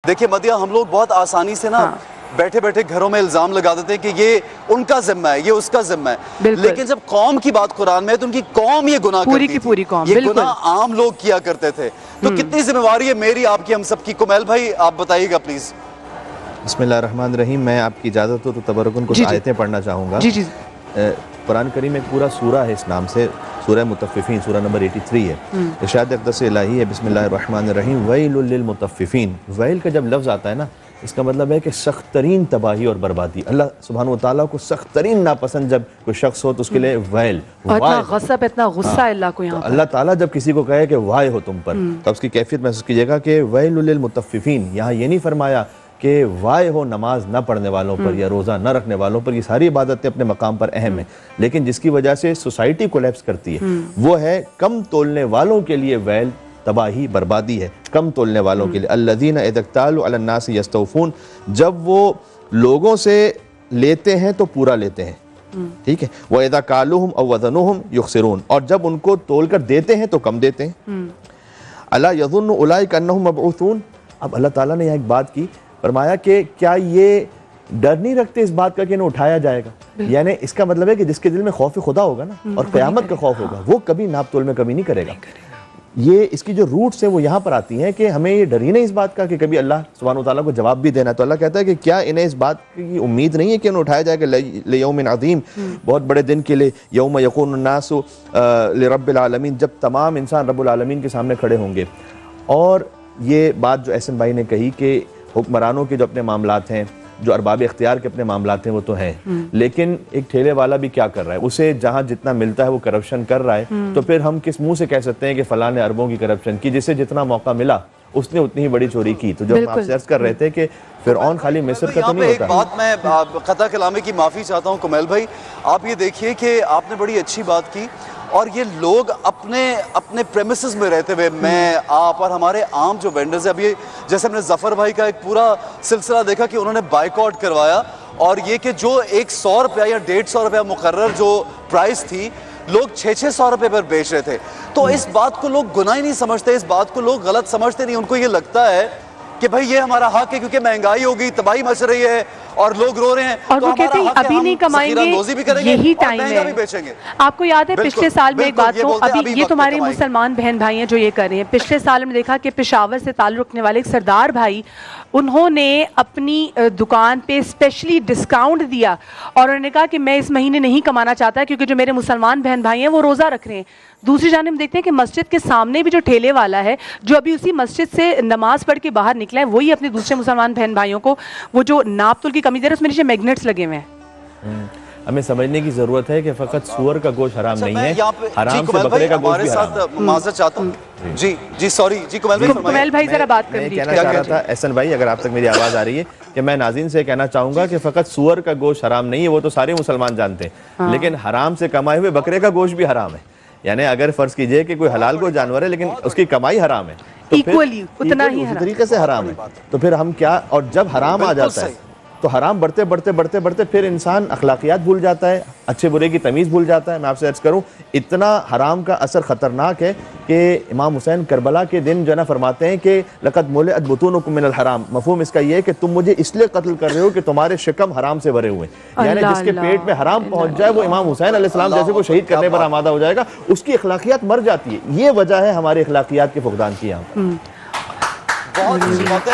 देखिए मदिया, हम लोग बहुत आसानी से ना बैठे बैठे घरों में इल्जाम लगा देते हैं कि ये उनका जिम्मा है, ये उसका जिम्मा है। लेकिन जब कौम की बात कुरान में है तो उनकी कौम ये गुनाह पूरी करती की पूरी कौम, ये गुनाह आम लोग किया करते थे। तो कितनी जिम्मेवारी है मेरी, आपकी, हम सबकी। कुमैल भाई आप बताइएगा प्लीज। बिस्मिल्लाहिर्रहमानिर्रहीम। मैं आपकी इजाज़त हो तो तबरुकन कुछ आयतें पढ़ना चाहूँगा। कुरान करीम में पूरा सूरा है इस नाम से, सूरह मुतफ़्फ़िफ़ीन, सूरा नंबर 83 है। इरशाद अक़दस इलाही है, बिस्मिल्लाहिर्रहमानिर्रहीम, वैलुल लिल मुतफ़्फ़िफ़ीन। वैल का जब लफ्ज़ आता है ना, इसका मतलब है कि सख्त तरीन तबाही और बर्बादी। अल्लाह सुब्हानहू व तआला को सख्त तरीन नापसंद जब कोई शख्स हो तो उसके लिए वैल, इतना गज़ब, इतना गुस्सा अल्लाह को यहाँ। अल्लाह ताला जब किसी को कहे कि वाय हो तुम पर, तो उसकी कैफियत महसूस कीजिएगा कि वैलुल लिल मुतफ़्फ़िफ़ीन। यहाँ ये नहीं फरमाया कि वाय हो नमाज न पढ़ने वालों पर या रोज़ा न रखने वालों पर। ये सारी इबादतें अपने मकाम पर अहम है, लेकिन जिसकी वजह से सोसाइटी कोलैप्स करती है वो है कम तोलने वालों के लिए वैल, तबाही, बर्बादी है। कम तोलने वालों के लिए अल्लज़ीना इज़ा इक्तालू अलन नास यस्तौफून, जब वो लोगों से लेते हैं तो पूरा लेते हैं, ठीक है। व इज़ा कालूहुम अव वज़नुहुम युख़सिरून, और जब उनको तोल कर देते हैं तो कम देते हैं। अला यज़ुन्नु उलाइका अन्नहुम मबऊसून। अब अल्लाह ताला ने यहाँ एक बात की, फरमाया कि क्या ये डर नहीं रखते इस बात का कि इन्हें उठाया जाएगा। यानी इसका मतलब है कि जिसके दिल में खौफ खुदा होगा ना और क़यामत का खौफ होगा, वो कभी नाप तोल में कमी नहीं करेगा। ये इसकी जो रूट्स है वो यहाँ पर आती हैं कि हमें ये डर ही नहीं इस बात का कि कभी अल्लाह सुब्हानहू व तआला को जवाब भी देना। तो अल्लाह कहता है कि क्या इन्हें इस बात की उम्मीद नहीं है कि उन्हें उठाया जाएगा लियौमिन अज़ीम, बहुत बड़े दिन के लिए, यौम यकूनुन नासु लिरब्बिल आलमीन, जब तमाम इंसान रब्बुल आलमीन के सामने खड़े होंगे। और ये बात जो एहसन भाई ने कही कि हुक्मरानों के जो अपने मामलात हैं, जो अरबाब इख्तियार के अपने मामलात हैं, वो तो हैं, लेकिन एक ठेले वाला भी क्या कर रहा है, उसे जहां जितना मिलता है वो करप्शन कर रहा है। तो फिर हम किस मुंह से कह सकते हैं कि फलां ने अरबों की करप्शन की, जिसे जितना मौका मिला उसने उतनी ही बड़ी चोरी की। तो जो हम आपसे अर्ज कर रहे थे कि फिरऔन खाली मिस्र का तो नहीं होता। एक बात मैं क़ता कलामे की माफ़ी चाहता हूँ कुमैल भाई, आप ये देखिए कि आपने बड़ी अच्छी बात की, और ये लोग अपने अपने प्रेमिसेस में रहते हुए, मैं, आप और हमारे आम जो वेंडर्स हैं, अभी जैसे हमने जफ़र भाई का एक पूरा सिलसिला देखा कि उन्होंने बाइकआउट करवाया, और ये कि जो एक 100 रुपया या 150 रुपया मुकर्रर जो प्राइस थी, लोग 600-600 रुपये पर बेच रहे थे। तो इस बात को लोग गुनाह ही नहीं समझते, इस बात को लोग गलत समझते नहीं। उनको ये लगता है कि भाई ये हमारा हक है, क्योंकि महंगाई हो गई, तबाही मच रही है और लोग रो रहे हैं, और वो कहते हैं अभी नहीं कमाएंगे, यही टाइम है। आपको याद है पिछले साल में एक बात, तो अभी ये तुम्हारे मुसलमान बहन भाई हैं जो ये कर रहे हैं। पिछले साल हमने देखा कि पेशावर से ताल्लुक़ रखने वाले एक सरदार भाई, उन्होंने अपनी दुकान पे स्पेशली डिस्काउंट दिया और उन्होंने कहा कि मैं इस महीने नहीं कमाना चाहता क्योंकि जो मेरे मुसलमान बहन भाई हैं वो रोज़ा रख रहे हैं। दूसरी जानिब हम देखते हैं कि मस्जिद के सामने भी जो ठेले वाला है, जो अभी उसी मस्जिद से नमाज पढ़ के बाहर निकला है, वही अपने दूसरे मुसलमान बहन भाइयों को वो जो नाप तोल की कमी दे रहे हैं, उसमें नीचे मैग्नेट्स लगे हुए हैं। हमें समझने की जरूरत है कि फकत सूअर का गोश्त हराम नहीं है, हराम से बकरे का गोश्त भी हराम है। माज़रत चाहता हूं जी सॉरी जी कुमैल भाई जरा बात कर लीजिए। कहना चाह रहा था एहसन भाई, अगर आप तक मेरी आवाज आ रही है, कि मैं नाज़रीन से कहना चाहूंगा कि फकत सूअर का गोश्त हराम नहीं है, वो तो सारे मुसलमान जानते हैं, लेकिन हराम से कमाए हुए बकरे का गोश्त भी हराम है। यानी अगर फर्ज कीजिए कि कोई हलाल को जानवर है लेकिन उसकी कमाई हराम है, तो इक्वली उतना ही उसी तरीके से हराम है। तो फिर हम क्या, और जब हराम आ जाता है तो हराम बढ़ते बढ़ते बढ़ते बढ़ते फिर इंसान अखलाकियात भूल जाता है, अच्छे बुरे की तमीज़ भूल जाता है। मैं आपसे अर्ज करूं, इतना हराम का असर ख़तरनाक है कि इमाम हुसैन करबला के दिन जो है ना फरमाते हैं कि लक़द मुलिअत बुतूनुकुम मिनल हराम। मफ़हूम इसका ये है कि तुम मुझे इसलिए कत्ल कर रहे हो कि तुम्हारे शिकम हराम से भरे हुए हैं। यानी जिसके पेट में हराम पहुंच जाए वो इमाम हुसैन अलैहिस्सलाम जैसे को शहीद करने पर आमादा हो जाएगा, उसकी अखलाकियात मर जाती है। ये वजह है हमारे अखलाकियात के फुक़दान की। यहाँ बहुत